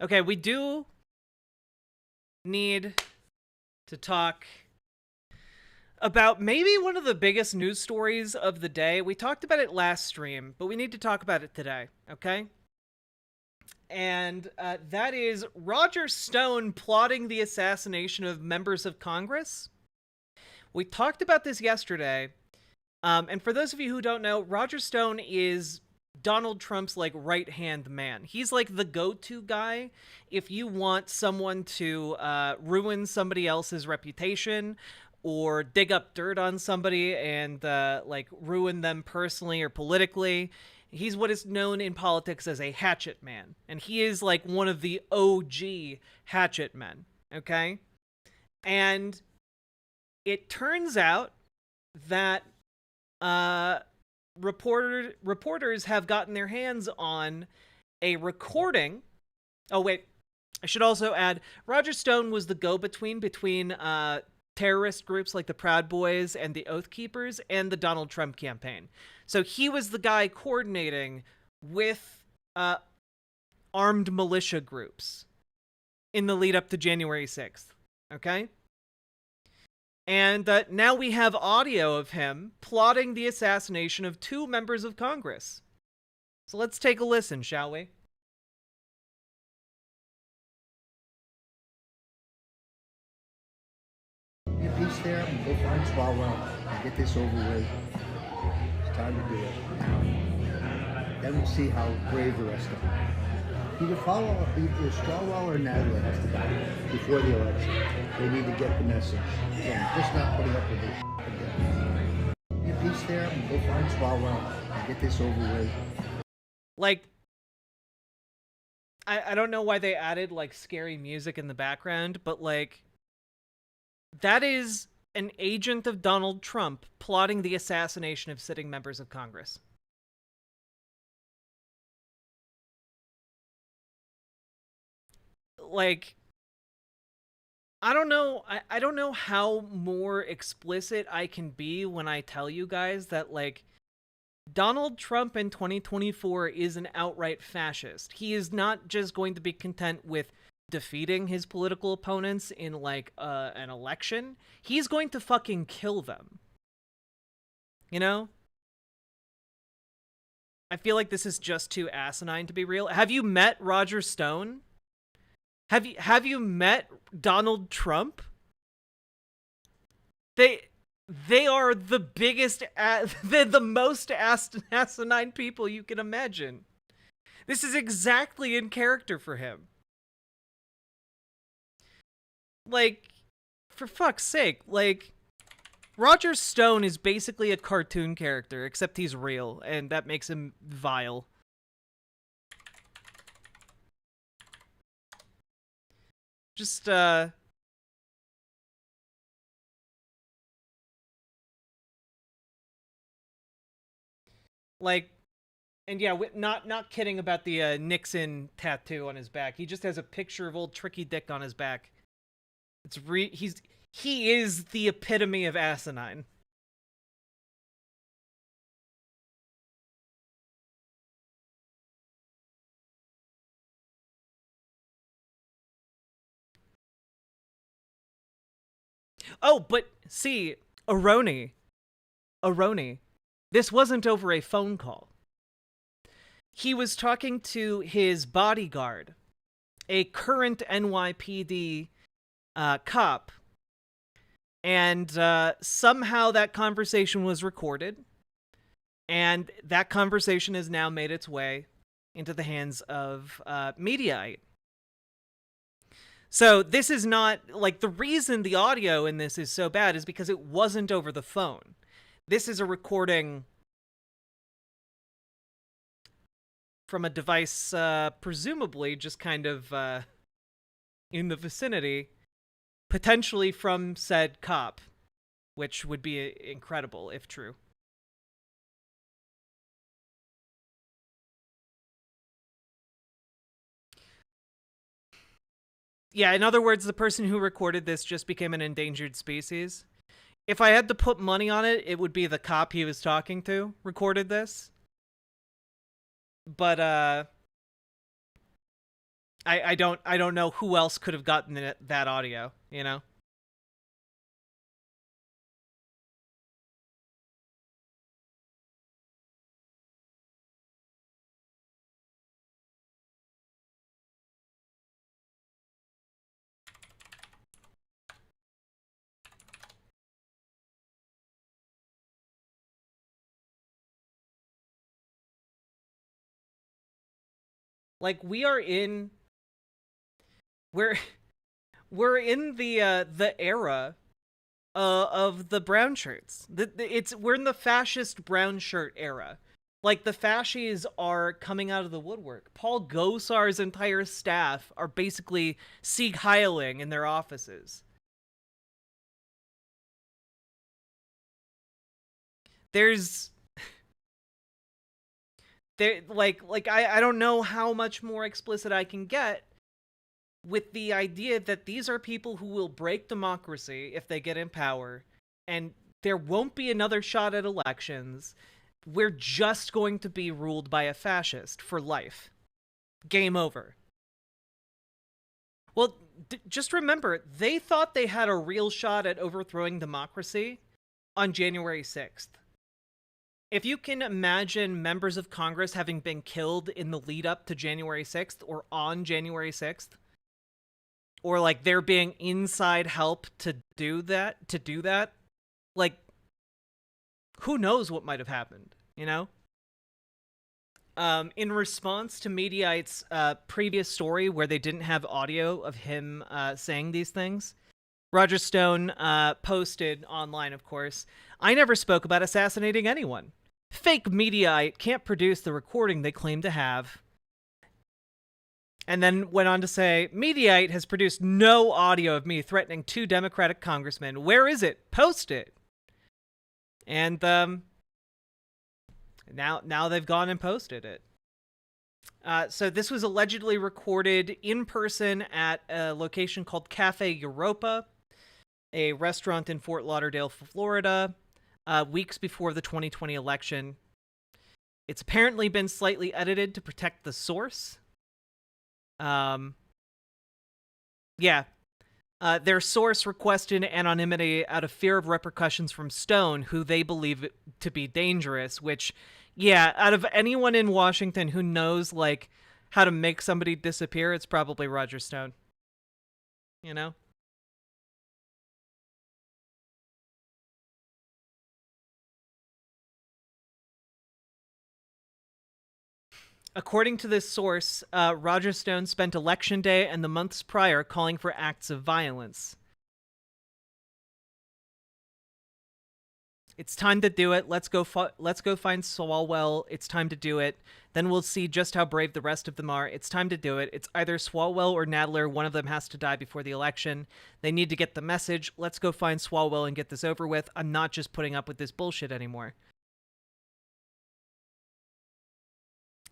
Okay, we do need to talk about maybe one of the biggest news stories of the day. We talked about it last stream, but we need to talk about it today, okay? And that is Roger Stone plotting the assassination of members of Congress. We talked about this yesterday, and for those of you who don't know, Roger Stone is Donald Trump's like right-hand man. He's like the go-to guy if you want someone to ruin somebody else's reputation or dig up dirt on somebody and like ruin them personally or politically. He's what is known in politics as a Hatchetman, and he is like one of the OG Hatchetmen, okay? And it turns out that reporters have gotten their hands on a recording. Oh, wait. I should also add, Roger Stone was the go-between between terrorist groups like the Proud Boys and the Oath Keepers and the Donald Trump campaign. So he was the guy coordinating with armed militia groups in the lead up to January 6th. Okay? And now we have audio of him plotting the assassination of 2 members of Congress. So let's take a listen, shall we? Be a piece there and go find Swalwell and get this over with. It's time to do it. Then we'll see how brave the rest of them. Either follow either Swalwell or Nadler has to die before the election. They need to get the message. Again, just not putting up with this again. Be a piece there and go find Swalwell and get this over with. Like, I don't know why they added like scary music in the background, but like that is an agent of Donald Trump plotting the assassination of sitting members of Congress. Like, I don't know. I don't know how more explicit I can be when I tell you guys that, like, Donald Trump in 2024 is an outright fascist. He is not just going to be content with defeating his political opponents in, like, an election. He's going to fucking kill them. You know? I feel like this is just too asinine to be real. Have you met Roger Stone? Have you met Donald Trump? They are the biggest, they're the most asinine people you can imagine. This is exactly in character for him. Like, for fuck's sake, like, Roger Stone is basically a cartoon character, except he's real, and that makes him vile. Just, like, and yeah, not kidding about the Nixon tattoo on his back. He just has a picture of old Tricky Dick on his back. It's he is the epitome of asinine. Oh, but see, Aroni, this wasn't over a phone call. He was talking to his bodyguard, a current NYPD cop, and somehow that conversation was recorded, and that conversation has now made its way into the hands of Mediaite. So this is not, like, the reason the audio in this is so bad is because it wasn't over the phone. This is a recording from a device, presumably just kind of in the vicinity, potentially from said cop, which would be incredible if true. Yeah, in other words, the person who recorded this just became an endangered species. If I had to put money on it, it would be the cop he was talking to recorded this. But, I don't know who else could have gotten that audio, you know? Like we're we're in the era of the brown shirts. We're in the fascist brown shirt era. Like the fascies are coming out of the woodwork. Paul Gosar's entire staff are basically Sieg Heiling in their offices. There's there like I don't know how much more explicit I can get with the idea that these are people who will break democracy if they get in power, and there won't be another shot at elections. We're just going to be ruled by a fascist for life. Game over. Well, just remember, they thought they had a real shot at overthrowing democracy on January 6th. If you can imagine members of Congress having been killed in the lead up to January 6th or on January 6th, or like there being inside help to do that, like who knows what might have happened, you know? In response to Mediaite's previous story where they didn't have audio of him saying these things, Roger Stone posted online, of course, "I never spoke about assassinating anyone. Fake Mediaite can't produce the recording they claim to have." And then went on to say, "Mediaite has produced no audio of me threatening 2 Democratic congressmen. Where is it? Post it." And now they've gone and posted it. So this was allegedly recorded in person at a location called Cafe Europa, a restaurant in Fort Lauderdale, Florida, weeks before the 2020 election. It's apparently been slightly edited to protect the source. Yeah. Their source requested anonymity out of fear of repercussions from Stone, who they believe to be dangerous, which, yeah, out of anyone in Washington who knows, like, how to make somebody disappear, it's probably Roger Stone. You know? According to this source, Roger Stone spent Election Day and the months prior calling for acts of violence. It's time to do it. Let's go find Swalwell. It's time to do it. Then we'll see just how brave the rest of them are. It's time to do it. It's either Swalwell or Nadler. One of them has to die before the election. They need to get the message. Let's go find Swalwell and get this over with. I'm not just putting up with this bullshit anymore.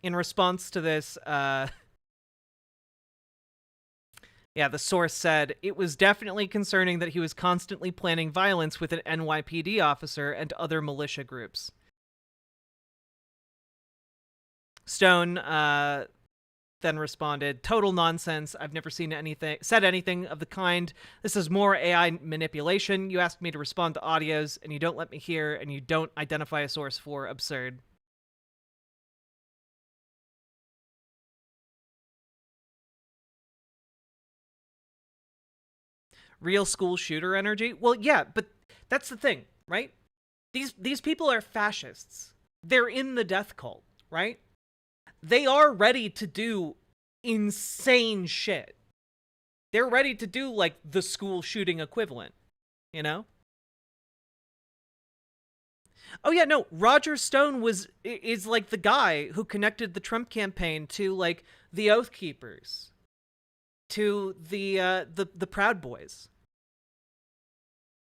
In response to this, the source said, "It was definitely concerning that he was constantly planning violence with an NYPD officer and other militia groups." Stone then responded, "Total nonsense. I've never said anything of the kind. This is more AI manipulation. You asked me to respond to audios, and you don't let me hear, and you don't identify a source for. Absurd." Real school shooter energy? Well, yeah, but that's the thing, right? These people are fascists. They're in the death cult, right? They are ready to do insane shit. They're ready to do like the school shooting equivalent, you know? Oh yeah, no, Roger Stone is like the guy who connected the Trump campaign to like the Oath Keepers, to the Proud Boys,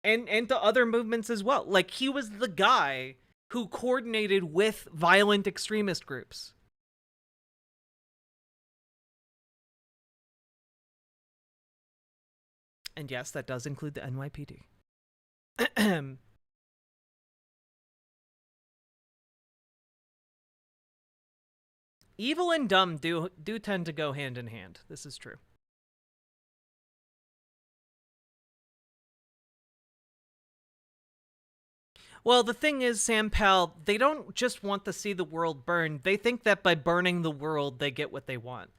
and to other movements as well. Like he was the guy who coordinated with violent extremist groups. And yes, that does include the NYPD. Evil and dumb do tend to go hand in hand. This is true. Well, the thing is, Sam Pell, they don't just want to see the world burn. They think that by burning the world, they get what they want.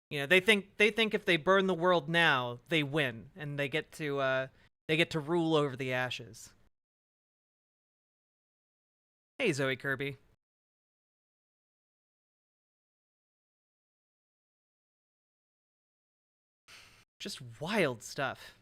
You know, they think if they burn the world now, they win, and they get to rule over the ashes. Hey, Zoe Kirby. Just wild stuff.